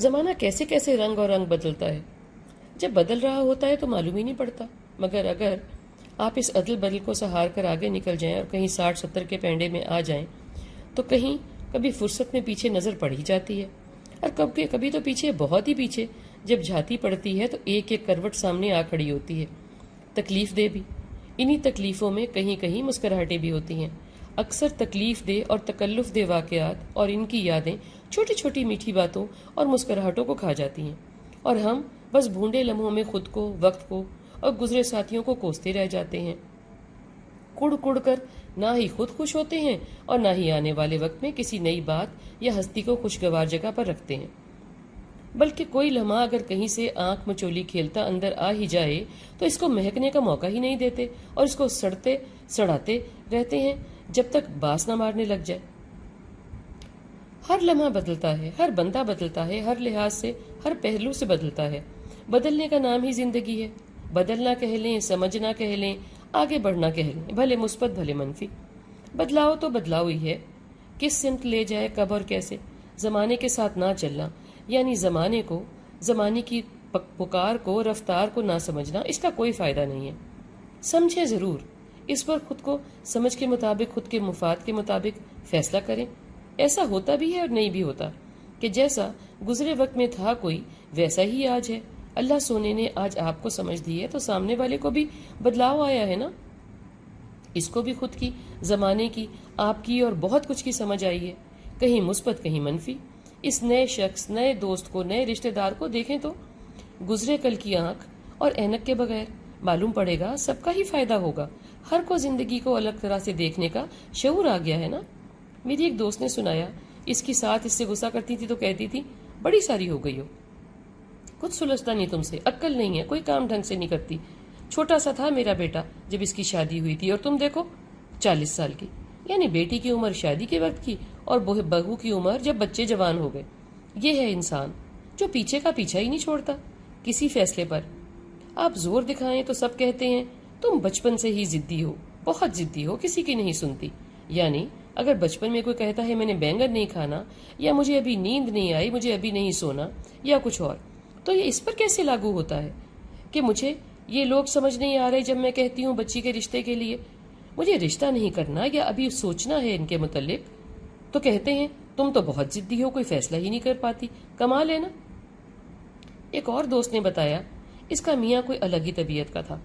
زمانہ کیسے کیسے رنگ اور رنگ بدلتا ہے. جب بدل رہا ہوتا ہے تو معلوم ہی نہیں پڑتا، مگر اگر آپ اس عدل بدل کو سہار کر آگے نکل جائیں اور کہیں 60-70 کے پینڈے میں آ جائیں تو کہیں کبھی فرصت میں پیچھے نظر پڑ ہی جاتی ہے، اور کبھی تو پیچھے، بہت ہی پیچھے. جب جھاتی پڑتی ہے تو ایک ایک کروٹ سامنے آ کھڑی ہوتی ہے، تکلیف دہ بھی. انہی تکلیفوں میں کہیں کہیں مسکراہٹیں بھی ہوتی ہیں. اکثر تکلیف دہ اور تکلف دہ واقعات اور ان کی یادیں چھوٹی چھوٹی میٹھی باتوں اور مسکراہٹوں کو کھا جاتی ہیں، اور ہم بس بھونڈے لمحوں میں خود کو، وقت کو اور گزرے ساتھیوں کو کوستے رہ جاتے ہیں. کڑ کڑ کر نہ ہی خود خوش ہوتے ہیں اور نہ ہی آنے والے وقت میں کسی نئی بات یا ہستی کو خوشگوار جگہ پر رکھتے ہیں. بلکہ کوئی لمحہ اگر کہیں سے آنکھ مچولی کھیلتا اندر آ ہی جائے تو اس کو مہکنے کا موقع ہی نہیں دیتے اور اس کو سڑاتے رہتے ہیں جب تک باس نہ مارنے لگ جائے. ہر لمحہ بدلتا ہے، ہر بندہ بدلتا ہے، ہر لحاظ سے، ہر پہلو سے بدلتا ہے. بدلنے کا نام ہی زندگی ہے. بدلنا کہہ لیں، سمجھنا کہہ لیں، آگے بڑھنا کہہ لیں، بھلے مثبت بھلے منفی. بدلاؤ تو بدلاؤ ہی ہے. کس سمت لے جائے، کب اور کیسے. زمانے کے ساتھ نہ چلنا یعنی زمانے کی پکار کو، رفتار کو نہ سمجھنا، اس کا کوئی فائدہ نہیں ہے. سمجھیں ضرور، اس پر خود کو سمجھ کے مطابق، خود کے مفاد کے مطابق فیصلہ کریں. ایسا ہوتا بھی ہے اور نہیں بھی ہوتا کہ جیسا گزرے وقت میں تھا کوئی، ویسا ہی آج ہے. اللہ سونے نے آج آپ کو سمجھ دی ہے تو سامنے والے کو بھی بدلاؤ آیا ہے نا. اس کو بھی خود کی، زمانے کی، آپ کی اور بہت کچھ کی سمجھ آئی ہے، کہیں مثبت کہیں منفی. اس نئے شخص، نئے دوست کو، نئے رشتہ دار کو دیکھیں تو گزرے کل کی آنکھ اور اینک کے بغیر معلوم پڑے گا سب کا ہی فائدہ ہوگا. ہر کو زندگی کو الگ طرح سے دیکھنے کا شعور آ گیا ہے نا. میری ایک دوست نے سنایا، اس کی ساتھ اس سے غصہ کرتی تھی تو کہتی تھی بڑی ساری ہو گئی ہو، کچھ سلجھتا نہیں تم سے، عقل نہیں ہے، کوئی کام ڈھنگ سے نہیں کرتی. چھوٹا سا تھا میرا بیٹا جب اس کی شادی ہوئی تھی اور تم دیکھو 40 سال کی. یعنی بیٹی کی عمر شادی کے وقت کی اور بہو کی عمر جب بچے جوان ہو گئے. یہ ہے انسان جو پیچھے کا پیچھا ہی نہیں چھوڑتا کسی فیصلے پر. آپ زور دکھائیں تو سب کہتے ہیں تم بچپن سے ہی ضدی ہو، بہت ضدی ہو، کسی کی نہیں سنتی. یعنی اگر بچپن میں کوئی کہتا ہے میں نے بینگن نہیں کھانا، یا مجھے ابھی نیند نہیں آئی، مجھے ابھی نہیں سونا، یا کچھ اور، تو یہ اس پر کیسے لاگو ہوتا ہے کہ مجھے یہ لوگ سمجھ نہیں آ رہے جب میں کہتی ہوں بچی کے رشتے کے لیے مجھے رشتہ نہیں کرنا یا ابھی سوچنا ہے ان کے متعلق، تو کہتے ہیں تم تو بہت ضدی ہو، کوئی فیصلہ ہی نہیں کر پاتی. کمال ہے نا. ایک اور دوست نے بتایا اس کا میاں کوئی الگ ہی طبیعت کا تھا،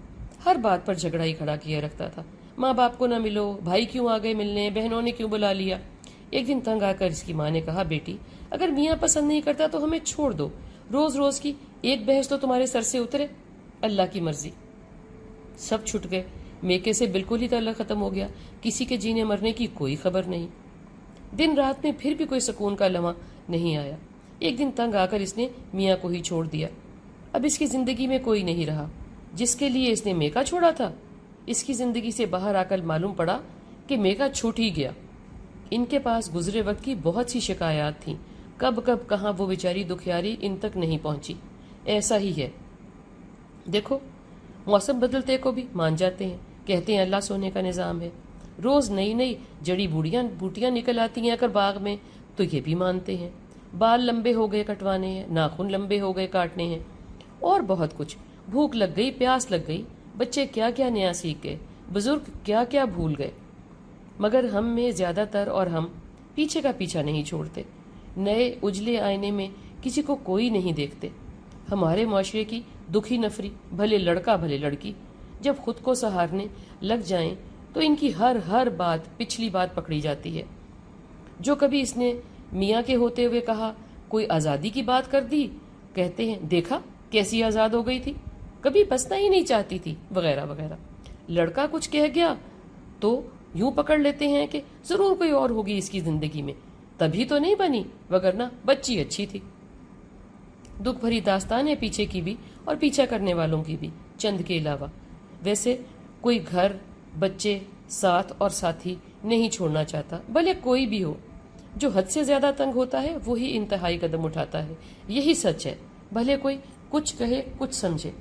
ہر بات پر جھگڑا ہی کھڑا کیا رکھتا تھا. ماں باپ کو نہ ملو، بھائی کیوں آ گئے ملنے، بہنوں نے کیوں بلا لیا. ایک دن تنگ آ کر اس کی ماں نے کہا بیٹی اگر میاں پسند نہیں کرتا تو ہمیں چھوڑ دو، روز روز کی ایک بحث تو تمہارے سر سے اترے. اللہ کی مرضی. سب چھٹ گئے، میکے سے بالکل ہی تعلق ختم ہو گیا، کسی کے جینے مرنے کی کوئی خبر نہیں. دن رات میں پھر بھی کوئی سکون کا لمحہ نہیں آیا. ایک دن تنگ آ کر اس نے میاں کو ہی چھوڑ دیا. اب اس کی زندگی میں کوئی نہیں رہا جس کے لیے اس نے میکا چھوڑا تھا. اس کی زندگی سے باہر آ کر معلوم پڑا کہ میکا چھوٹ ہی گیا. ان کے پاس گزرے وقت کی بہت سی شکایات تھیں، کب کہاں وہ بیچاری دکھیاری ان تک نہیں پہنچی. ایسا ہی ہے. دیکھو موسم بدلتے کو بھی مان جاتے ہیں، کہتے ہیں اللہ سونے کا نظام ہے. روز نئی نئی جڑی بوٹیاں نکل آتی ہیں اگر باغ میں تو یہ بھی مانتے ہیں. بال لمبے ہو گئے کٹوانے ہیں، ناخن لمبے ہو گئے کاٹنے ہیں، اور بہت کچھ. بھوک لگ گئی، پیاس لگ گئی، بچے کیا کیا نیا سیکھ گئے، بزرگ کیا کیا بھول گئے. مگر ہم میں زیادہ تر اور ہم پیچھے کا پیچھا نہیں چھوڑتے. نئے اجلے آئینے میں کسی کو کوئی نہیں دیکھتے. ہمارے معاشرے کی دکھی نفری، بھلے لڑکا بھلے لڑکی، جب خود کو سہارنے لگ جائیں تو ان کی ہر بات پچھلی بات پکڑی جاتی ہے. جو کبھی اس نے میاں کے ہوتے ہوئے کہا کوئی آزادی کی بات کر دی، کہتے ہیں دیکھا کیسی آزاد ہو گئی تھی، کبھی بسنا ہی نہیں چاہتی تھی، وغیرہ وغیرہ. لڑکا کچھ کہہ گیا تو یوں پکڑ لیتے ہیں کہ ضرور کوئی اور ہوگی اس کی زندگی میں، تبھی تو نہیں بنی، وگرنہ بچی اچھی تھی. دکھ بھری داستان ہے پیچھے کی بھی اور پیچھا کرنے والوں کی بھی، چند کے علاوہ. ویسے کوئی گھر، بچے، ساتھ اور ساتھی نہیں چھوڑنا چاہتا، بھلے کوئی بھی ہو. جو حد سے زیادہ تنگ ہوتا ہے وہی انتہائی قدم اٹھاتا ہے. یہی سچ ہے، بھلے کوئی کچھ کہے کچھ سمجھے.